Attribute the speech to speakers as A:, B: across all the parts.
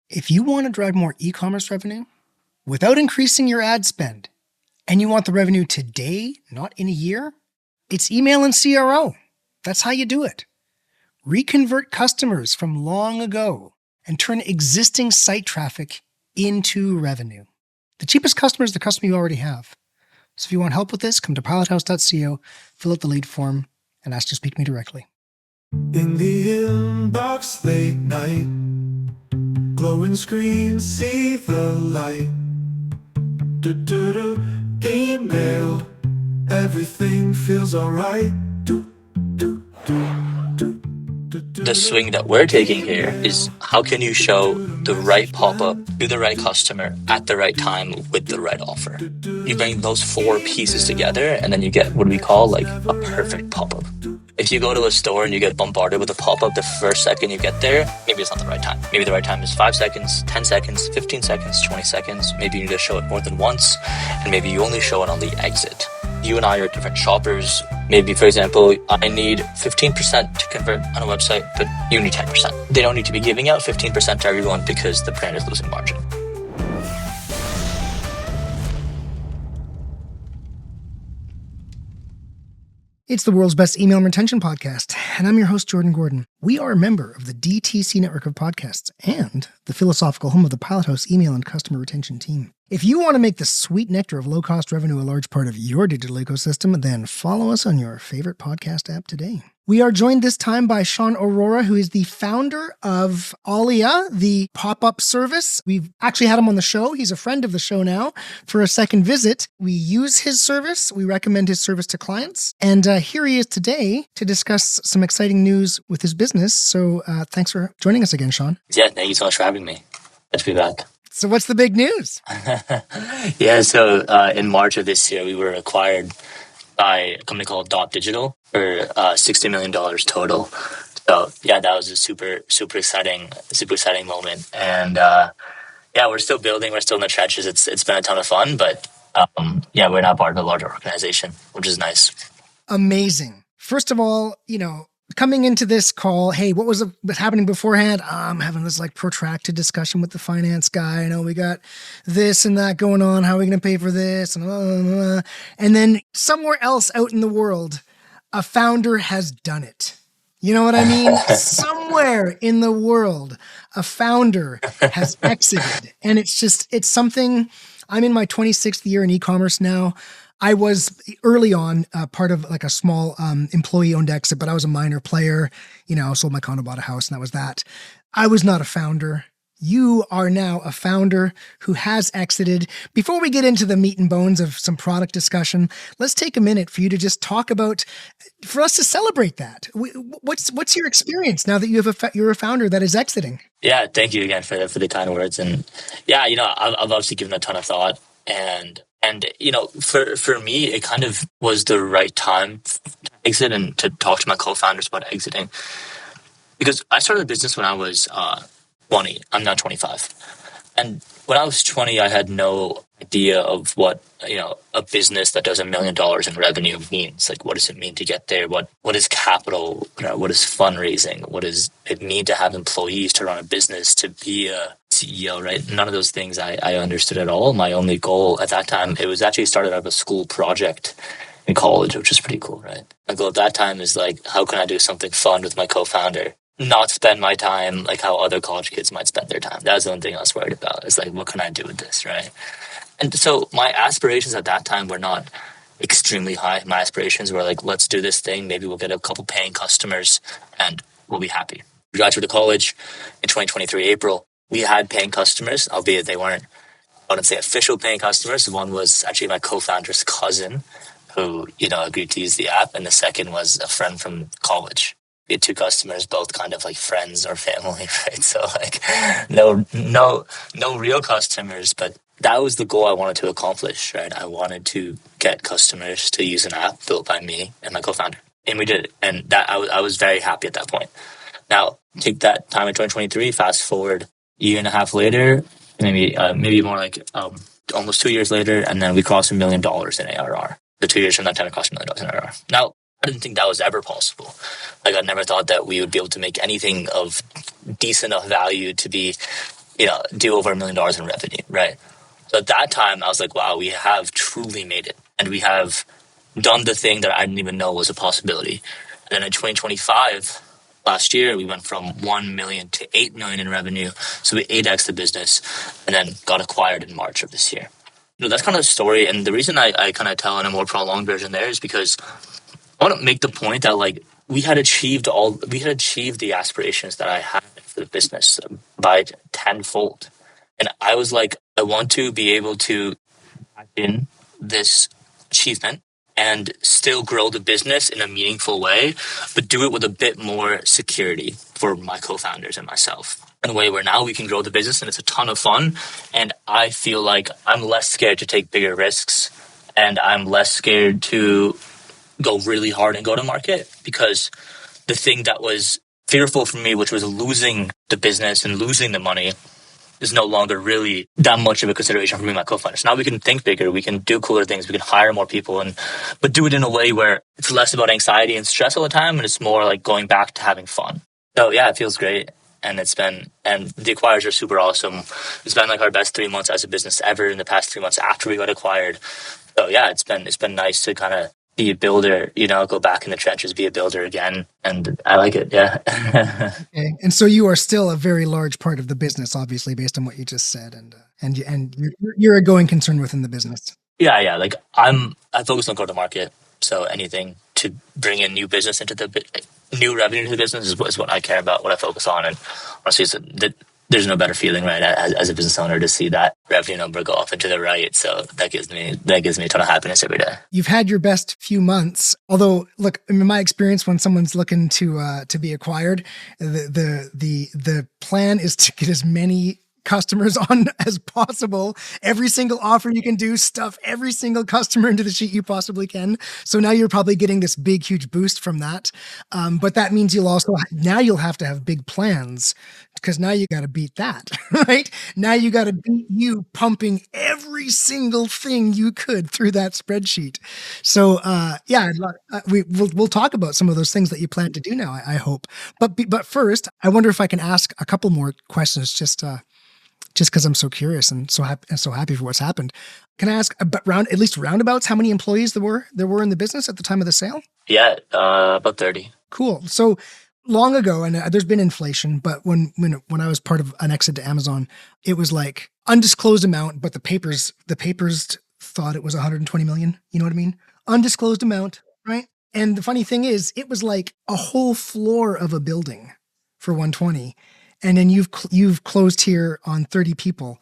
A: If you want to drive more e-commerce revenue without increasing your ad spend, and you want the revenue today, not in a year, it's email and CRO. That's how you do it. Reconvert customers from long ago and turn existing site traffic into revenue. The cheapest customer is the customer you already have. So if you want help with this, come to pilothouse.co, fill out the lead form, and ask to speak to me directly.
B: In the inbox late night, glowing screen, see the light. Email, everything feels alright.
C: The swing that we're taking here is how can you show the right pop-up to the right customer at the right time with the right offer. You bring those four pieces together and then you get what we call like a perfect pop-up. If you go to a store and you get bombarded with a pop-up the first second you get there, maybe it's not the right time. Maybe the right time is 5 seconds, 10 seconds, 15 seconds, 20 seconds. Maybe you need to show it more than once, and maybe you only show it on the exit. You and I are different shoppers. Maybe, for example, I need 15% to convert on a website, but you need 10%. They don't need to be giving out 15% to everyone because the brand is losing margin.
A: It's the world's best email retention podcast, and I'm your host, Jordan Gordon. We are a member of the DTC network of podcasts and the philosophical home of the Pilot House email and customer retention team. If you want to make the sweet nectar of low-cost revenue a large part of your digital ecosystem, then follow us on your favorite podcast app today. We are joined this time by Shaan Aurora, who is the founder of Alia, the pop-up service. We've actually had him on the show. He's a friend of the show now for a second visit. We use his service. We recommend his service to clients. And here he is today to discuss some exciting news with his business. So thanks for joining us again, Shaan.
C: Yeah, thank you so much for having me. Good to be back.
A: So what's the big news?
C: So in March of this year, we were acquired by a company called Dotdigital for $60 million total. So yeah, that was a super exciting moment. And we're still building. We're still in the trenches. It's been a ton of fun, but we're now part of a larger organization, which is nice.
A: Amazing. First of all, coming into this call, hey, what was happening beforehand? I'm having this like protracted discussion with the finance guy. I know we got this and that going on. How are we going to pay for this? And then somewhere else out in the world, a founder has done it. You know what I mean? Somewhere in the world, a founder has exited. And it's something. I'm in my 26th year in e-commerce now. I was early on part of like a small employee-owned exit, but I was a minor player. Sold my condo, bought a house, and that was that. I was not a founder. You are now a founder who has exited. Before we get into the meat and bones of some product discussion, let's take a minute for you to just talk about, for us to celebrate that. What's your experience now that you're a founder that is exiting?
C: Yeah, thank you again for the kind words. And I've obviously given a ton of thought. And for me, it kind of was the right time to exit and to talk to my co-founders about exiting. Because I started a business when I was 20. I'm now 25. And when I was 20, I had no idea of what, a business that does $1 million in revenue means. Like, what does it mean to get there? What is capital? What is fundraising? What does it mean to have employees, to run a business, to be a CEO, right? None of those things I understood at all. My only goal at that time, it was actually started out of a school project in college, which is pretty cool, right? My goal at that time is like, how can I do something fun with my co-founder? Not spend my time like how other college kids might spend their time. That was the only thing I was worried about. It's like, what can I do with this, right? And so my aspirations at that time were not extremely high. My aspirations were like, let's do this thing. Maybe we'll get a couple paying customers and we'll be happy. We graduated college in 2023, April. We had paying customers, albeit they weren't, I wouldn't say official paying customers. One was actually my co-founder's cousin who, agreed to use the app. And the second was a friend from college. We had two customers, both kind of like friends or family, right? So like no real customers, but that was the goal I wanted to accomplish, right? I wanted to get customers to use an app built by me and my co-founder. And we did it. And that I was very happy at that point. Now, take that time in 2023, fast forward a year and a half later, maybe more like almost 2 years later, and then we crossed $1 million in ARR. The 2 years from that time, we crossed $1 million in ARR. Now, I didn't think that was ever possible. Like, I never thought that we would be able to make anything of decent enough value to be, do over $1 million in revenue, right? So at that time, I was like, wow, we have truly made it. And we have done the thing that I didn't even know was a possibility. And then in 2025, last year, we went from 1 million to 8 million in revenue. So we 8x the business and then got acquired in March of this year. That's kind of the story. And the reason I kind of tell in a more prolonged version there is because I want to make the point that like we had achieved the aspirations that I had for the business by tenfold. And I was like, I want to be able to back in this achievement and still grow the business in a meaningful way, but do it with a bit more security for my co-founders and myself. In a way where now we can grow the business and it's a ton of fun. And I feel like I'm less scared to take bigger risks and I'm less scared to go really hard and go to market, because the thing that was fearful for me, which was losing the business and losing the money, is no longer really that much of a consideration for me and my co-founders. Now we can think bigger, we can do cooler things, we can hire more people, but do it in a way where it's less about anxiety and stress all the time, and it's more like going back to having fun. So yeah, it feels great. And the acquirers are super awesome. It's been like our best 3 months as a business ever in the past 3 months after we got acquired. So yeah, it's been nice to kind of be a builder, go back in the trenches, be a builder again. And I like it. Yeah.
A: Okay. And so you are still a very large part of the business, obviously, based on what you just said. And you're a going concern within the business.
C: Yeah. Yeah. Like I focus on go to market. So anything to bring in new business new revenue to the business is what I care about, what I focus on. And honestly, there's no better feeling, right, as a business owner, to see that revenue number go up and to the right. So that gives me a ton of happiness every day.
A: You've had your best few months. Although, look, in my experience, when someone's looking to be acquired, the plan is to get as many customers on as possible. Every single offer you can do, stuff every single customer into the sheet you possibly can. So now you're probably getting this big, huge boost from that. But that means you'll have to have big plans, because now you got to beat that, right? Now you got to beat you pumping every single thing you could through that spreadsheet. So we'll talk about some of those things that you plan to do now, I hope. But first, I wonder if I can ask a couple more questions, just because I'm so curious and so happy for what's happened. Can I ask at least roundabouts how many employees there were in the business at the time of the sale?
C: Yeah, about 30. Cool.
A: So long ago, and there's been inflation, but when I was part of an exit to Amazon, it was like undisclosed amount, but the papers thought it was 120 million. You know what I mean? Undisclosed amount, right? And the funny thing is, it was like a whole floor of a building for 120. And then you've closed here on 30 people,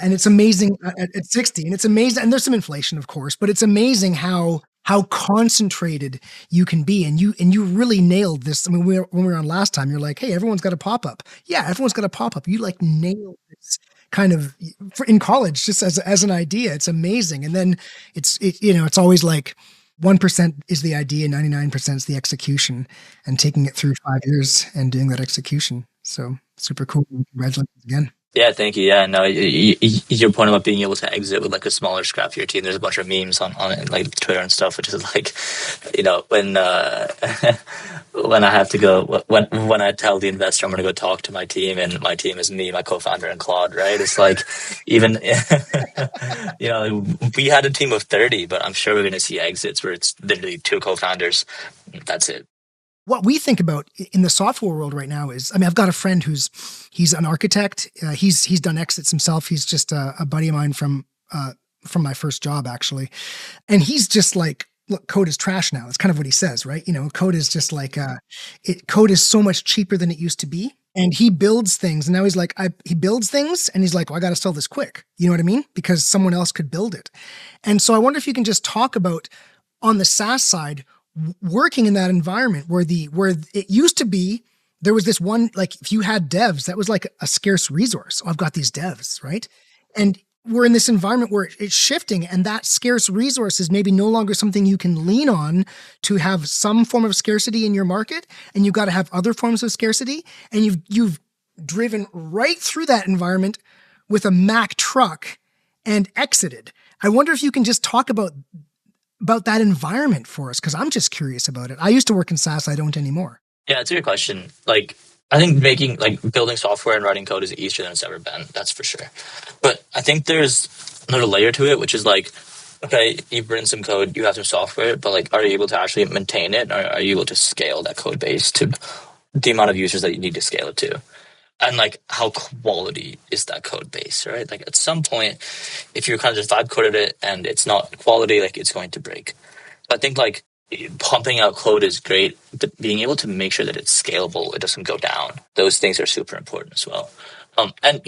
A: and it's amazing at 60. And it's amazing, and there's some inflation, of course, but it's amazing how concentrated you can be, and you really nailed this. I mean, when we were on last time, you're like, hey, everyone's got a pop up. Yeah, everyone's got a pop up. You like nailed this kind of in college, just as an idea. It's amazing, and then it's always like 1% is the idea, 99% is the execution, and taking it through 5 years and doing that execution. So super cool. Congratulations again.
C: Yeah, thank you. Yeah, no, your point about being able to exit with like a smaller, scrappier team. There's a bunch of memes on it, like Twitter and stuff, which is like, when when I have to go, when I tell the investor I'm going to go talk to my team, and my team is me, my co-founder, and Claude, right? It's like, even, we had a team of 30, but I'm sure we're going to see exits where it's literally 2 co-founders. That's it.
A: What we think about in the software world right now is, I've got a friend he's an architect. He's done exits himself. He's just a buddy of mine from my first job, actually. And he's just like, look, code is trash now. It's kind of what he says, right? Code is just like, code is so much cheaper than it used to be. And he builds things. And now he's like, he builds things and he's like, well, I got to sell this quick. You know what I mean? Because someone else could build it. And so I wonder if you can just talk about, on the SaaS side, working in that environment where it used to be, there was this one, like if you had devs, that was like a scarce resource. Oh, I've got these devs, right? And we're in this environment where it's shifting, and that scarce resource is maybe no longer something you can lean on to have some form of scarcity in your market, and you've got to have other forms of scarcity, and you've driven right through that environment with a Mack truck and exited. I wonder if you can just talk about that environment for us, because I'm just curious about it. I used to work in SaaS. I don't anymore.
C: Yeah, it's a good question. Like, I think making like building software and writing code is easier than it's ever been. That's for sure. But I think there's another layer to it, which is like, okay, you've written some code, you have some software, but like, are you able to actually maintain it? Or are you able to scale that code base to the amount of users that you need to scale it to? And like, how quality is that code base, right? Like at some point, if you kind of just vibe coded it and it's not quality, like it's going to break. I think like pumping out code is great, but being able to make sure that it's scalable, it doesn't go down. Those things are super important as well. And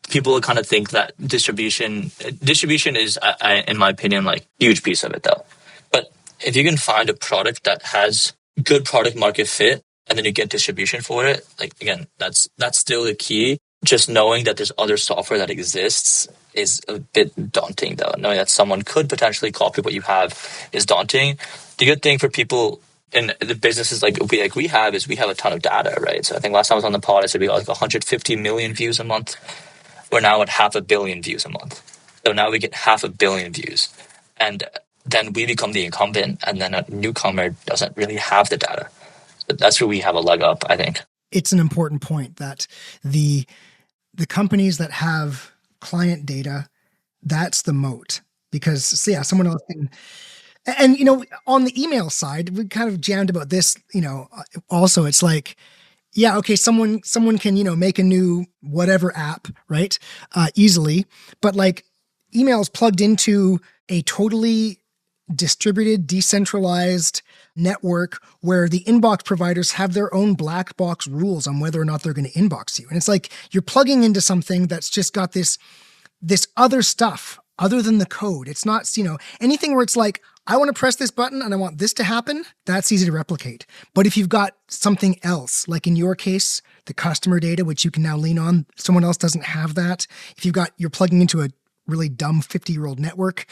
C: people kind of think that distribution is, in my opinion, like huge piece of it though. But if you can find a product that has good product market fit, and then you get distribution for it, like again, that's still the key. Just knowing that there's other software that exists is a bit daunting though. Knowing that someone could potentially copy what you have is daunting. The good thing for people in the businesses like we have is we have a ton of data, right? So I think last time I was on the pod, I said we got like 150 million views a month. We're now at 500 million views a month. So now we get 500 million views. And then we become the incumbent, and then a newcomer doesn't really have the data. But that's where we have a leg up, I think.
A: It's an important point that the companies that have client data, that's the moat. Because someone else can. And on the email side, we kind of jammed about this. Also, it's like, yeah, okay, someone can make a new whatever app, right, easily, but like emails plugged into a totally distributed, decentralized network where the inbox providers have their own black box rules on whether or not they're going to inbox you, and it's like you're plugging into something that's just got this other stuff other than the code. It's not anything where it's like, I want to press this button and I want this to happen. That's easy to replicate. But if you've got something else, like in your case, the customer data, which you can now lean on, someone else doesn't have that. If you're plugging into a really dumb 50-year-old network,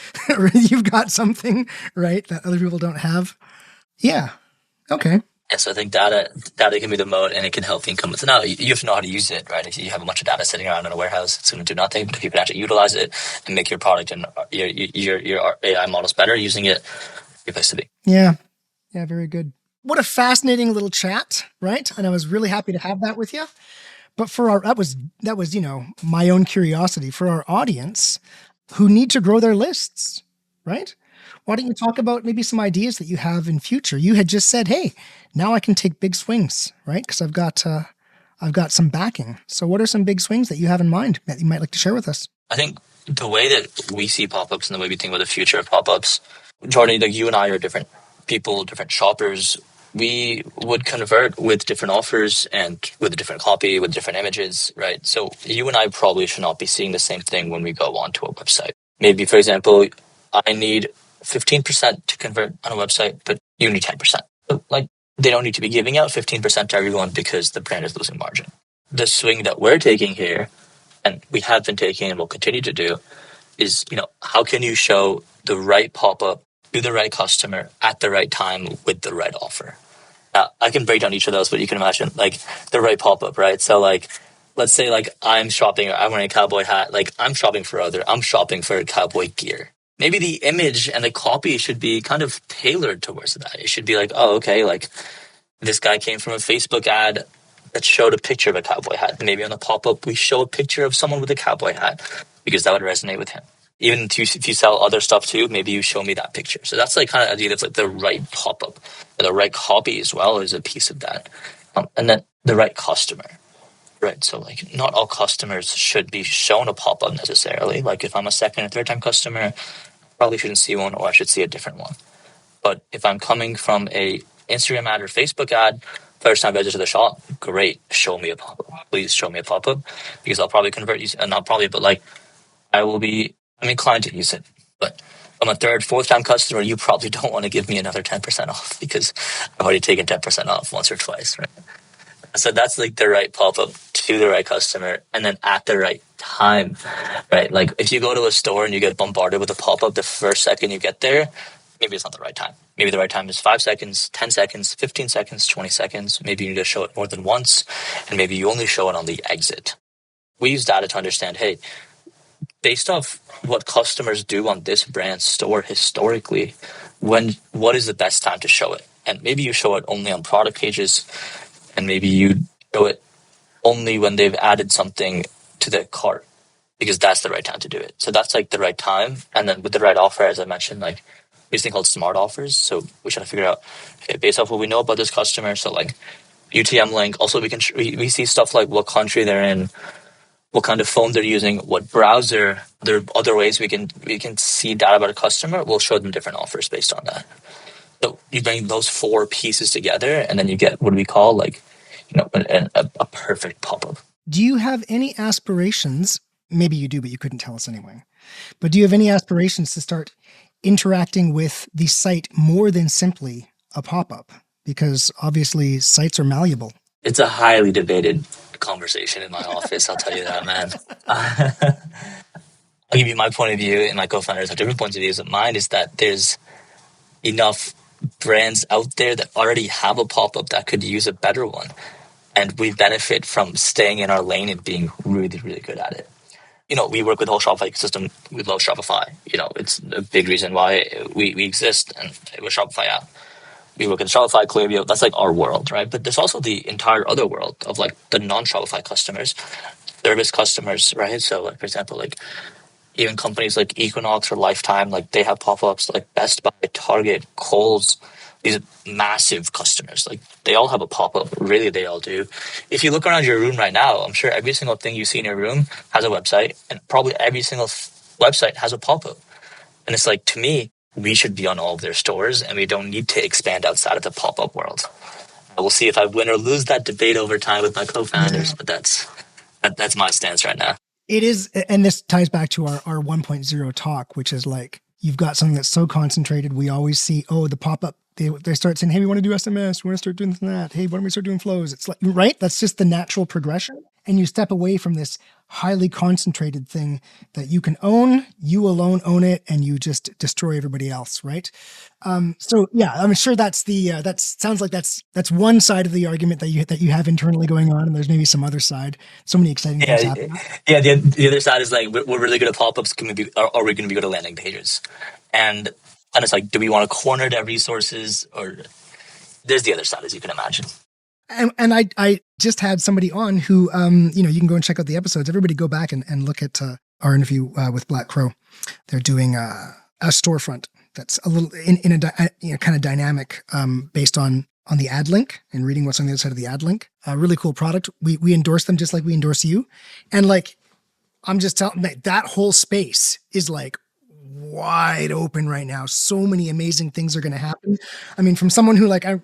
A: you've got something, right, that other people don't have. Yeah. Okay.
C: Yeah, so I think data can be the moat, and it can help the incumbents. Now, you have to know how to use it, right? If you have a bunch of data sitting around in a warehouse, it's going to do nothing. But if you can actually utilize it and make your product and your AI models better using it, your place to be.
A: Yeah. Yeah, very good. What a fascinating little chat, right? And I was really happy to have that with you. But for that was my own curiosity for our audience who need to grow their lists, right? Why don't you talk about maybe some ideas that you have in future? You had just said, hey, now I can take big swings, right? Because I've got some backing. So what are some big swings that you have in mind that you might like to share with us?
C: I think the way that we see pop-ups and the way we think about the future of pop-ups, Jordan, like you and I are different people, different shoppers. We would convert with different offers and with a different copy, with different images, right? So you and I probably should not be seeing the same thing when we go onto a website. Maybe, for example, I need 15% to convert on a website, but you need 10%. So, like, they don't need to be giving out 15% to everyone because the brand is losing margin. The swing that we're taking here, and we have been taking and will continue to do, is, how can you show the right pop-up to the right customer at the right time with the right offer? Now, I can break down each of those, but you can imagine, like, the right pop-up, right? So, like, let's say, like, I'm wearing a cowboy hat. Like, I'm shopping for cowboy gear. Maybe the image and the copy should be kind of tailored towards that. It should be like, oh, okay, like this guy came from a Facebook ad that showed a picture of a cowboy hat. Maybe on the pop-up, we show a picture of someone with a cowboy hat because that would resonate with him. Even if you sell other stuff too, maybe you show me that picture. So that's like kind of the idea of like the right pop-up, and the right copy as well is a piece of that. And then the right customer, right? So like not all customers should be shown a pop-up necessarily. Like if I'm a second or third time customer, probably shouldn't see one, or I should see a different one. But if I'm coming from a Instagram ad or Facebook ad, first time visitor to the shop, great, show me a pop-up. Please show me a pop-up because I'll probably convert you. Not probably, but like I'm inclined to use it. But I'm a third, fourth time customer, you probably don't want to give me another 10% off because I've already taken 10% off once or twice, right? So that's like the right pop-up to the right customer and then at the right time, right? Like if you go to a store and you get bombarded with a pop-up the first second you get there, maybe it's not the right time. Maybe the right time is 5 seconds, 10 seconds, 15 seconds, 20 seconds. Maybe you need to show it more than once, and maybe you only show it on the exit. We use data to understand, hey, based off what customers do on this brand store historically, what is the best time to show it? And maybe you show it only on product pages, and maybe you show it only when they've added something to their cart, because that's the right time to do it. So that's like the right time. And then with the right offer, as I mentioned, like this thing called smart offers. So we try to figure out, okay, based off what we know about this customer. So like UTM link. Also, we see stuff like what country they're in, what kind of phone they're using, what browser. There are other ways we can see data about a customer. We'll show them different offers based on that. So you bring those four pieces together, and then you get what we call like, a perfect pop-up.
A: Do you have any aspirations? Maybe you do, but you couldn't tell us anyway. But do you have any aspirations to start interacting with the site more than simply a pop-up? Because obviously sites are malleable.
C: It's a highly debated conversation in my office. I'll tell you that, man. I'll give you my point of view, and my co-founders have different points of views. Mine is that there's enough brands out there that already have a pop-up that could use a better one. And we benefit from staying in our lane and being really, really good at it. We work with the whole Shopify ecosystem. We love Shopify. It's a big reason why we exist, and with Shopify app. We work with Shopify, Klaviyo. That's like our world, right? But there's also the entire other world of like the non-Shopify customers, service customers, right? So like, for example, like even companies like Equinox or Lifetime, like they have pop-ups, like Best Buy, Target, Kohl's. These massive customers, like they all have a pop-up. Really, they all do. If you look around your room right now, I'm sure every single thing you see in your room has a website, and probably every single website has a pop-up. And it's like, to me, we should be on all of their stores, and we don't need to expand outside of the pop-up world. We'll see if I win or lose that debate over time with my co-founders, but that's my stance right now.
A: It is, and this ties back to our 1.0 talk, which is like, you've got something that's so concentrated. We always see, the pop-up, they start saying, hey, we want to do SMS. We want to start doing this and that. Hey, why don't we start doing flows? It's like, right? That's just the natural progression. And you step away from this highly concentrated thing that you can own, you alone own it, and you just destroy everybody else, right? So yeah, I'm sure that's that sounds like that's one side of the argument that you have internally going on, and there's maybe some other side. So many exciting things happening.
C: Yeah, the other side is like, we're really good at pop-ups. Are we going to be good at landing pages? And it's like, do we want to corner their resources? Or there's the other side, as you can imagine.
A: And I just had somebody on who, you can go and check out the episodes. Everybody go back and look at our interview with Black Crow. They're doing a storefront that's a little in a kind of dynamic, based on the ad link and reading what's on the other side of the ad link. A really cool product. We endorse them just like we endorse you. And like, I'm just telling that whole space is like wide open right now. So many amazing things are going to happen. I mean, from someone who like, I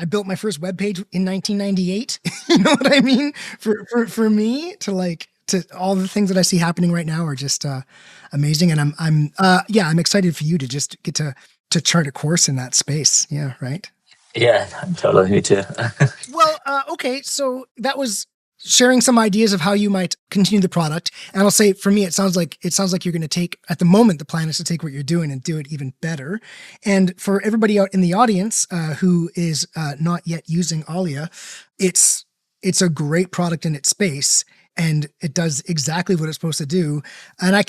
A: built my first webpage in 1998, you know what I mean? For me to all the things that I see happening right now are just amazing. And I'm excited for you to just get to chart a course in that space. Yeah. Right.
C: Yeah, totally. Me too.
A: Well, okay. So that was sharing some ideas of how you might continue the product. And I'll say, for me, it sounds like you're going to take, at the moment, the plan is to take what you're doing and do it even better. And for everybody out in the audience who is not yet using Alia, it's a great product in its space. And it does exactly what it's supposed to do. And I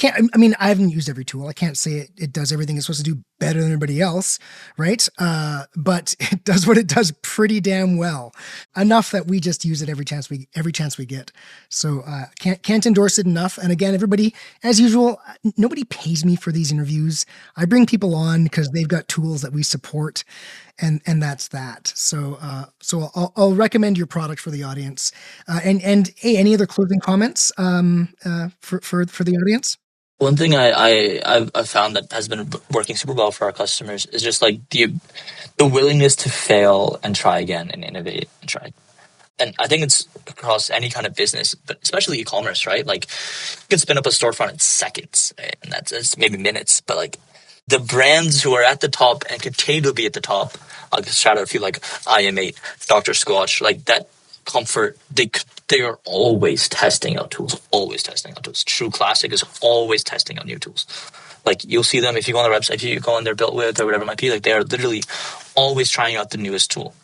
A: haven't used every tool. I can't say it does everything it's supposed to do better than everybody else, right? But it does what it does pretty damn well. Enough that we just use it every chance we get. So can't endorse it enough. And again, everybody, as usual, nobody pays me for these interviews. I bring people on because they've got tools that we support. And that's that. So I'll recommend your product for the audience. And hey, any other closing comments for the audience?
C: One thing I've found that has been working super well for our customers is just like the willingness to fail and try again and innovate and try. And I think it's across any kind of business, but especially e-commerce, right? Like you can spin up a storefront in seconds, right? And that's maybe minutes, but like the brands who are at the top and continue to be at the top, I'll just shout out a few like IM8, Dr. Squatch, like that Comfort, they are always testing out tools, True Classic is always testing out new tools. Like you'll see them if you go on their website, if you go on their built with or whatever it might be, like they are literally always trying out the newest tool.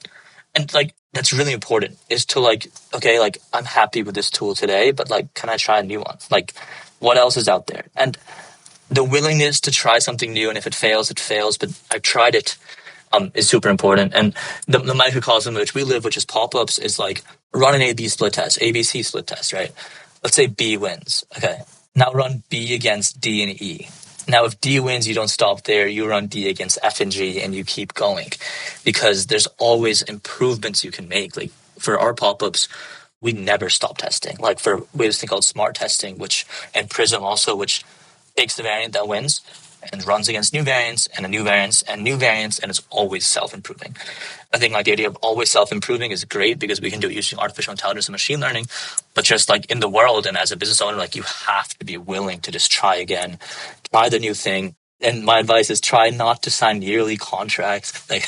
C: And like that's really important is to like, okay, like I'm happy with this tool today, but like can I try a new one? Like what else is out there? And the willingness to try something new, and if it fails, it fails, but I've tried it. is super important. And the microcosm in which we live, which is pop-ups, is like run an A/B split test, ABC split test, right? Let's say B wins. Okay. Now run B against D and E. Now, if D wins, you don't stop there. You run D against F and G, and you keep going, because there's always improvements you can make. Like for our pop-ups, we never stop testing. Like we have this thing called smart testing, and Prism also, which takes the variant that wins and runs against new variants and a new variants and new variants, and it's always self-improving. I think like the idea of always self-improving is great because we can do it using artificial intelligence and machine learning, but just like in the world and as a business owner, like you have to be willing to just try again, try the new thing. And my advice is try not to sign yearly contracts like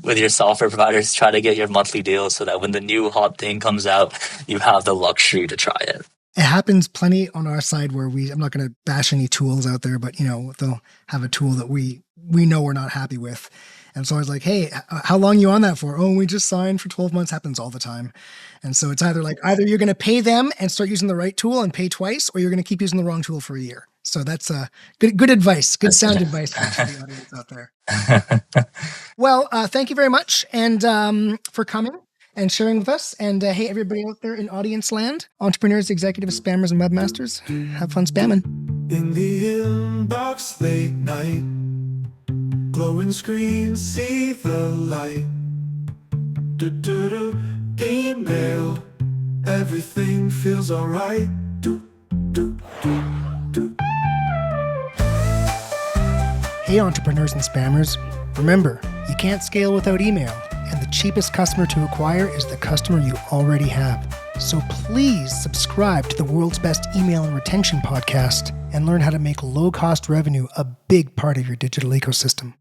C: with your software providers. Try to get your monthly deals so that when the new hot thing comes out, you have the luxury to try it.
A: It happens plenty on our side where I'm not going to bash any tools out there, but they'll have a tool that we know we're not happy with. And so I was like, hey, how long are you on that for? Oh, we just signed for 12 months. Happens all the time. And so it's either you're going to pay them and start using the right tool and pay twice, or you're going to keep using the wrong tool for a year. So that's good advice, good sound advice for the audience out there. Well, thank you very much and for coming and sharing with us. And hey, everybody out there in audience land, entrepreneurs, executives, spammers, and webmasters, have fun spamming.
B: In the inbox late night, glowing screens see the light. Email, everything feels alright.
A: Hey, entrepreneurs and spammers, remember, you can't scale without email. And the cheapest customer to acquire is the customer you already have. So please subscribe to the world's best email and retention podcast and learn how to make low-cost revenue a big part of your digital ecosystem.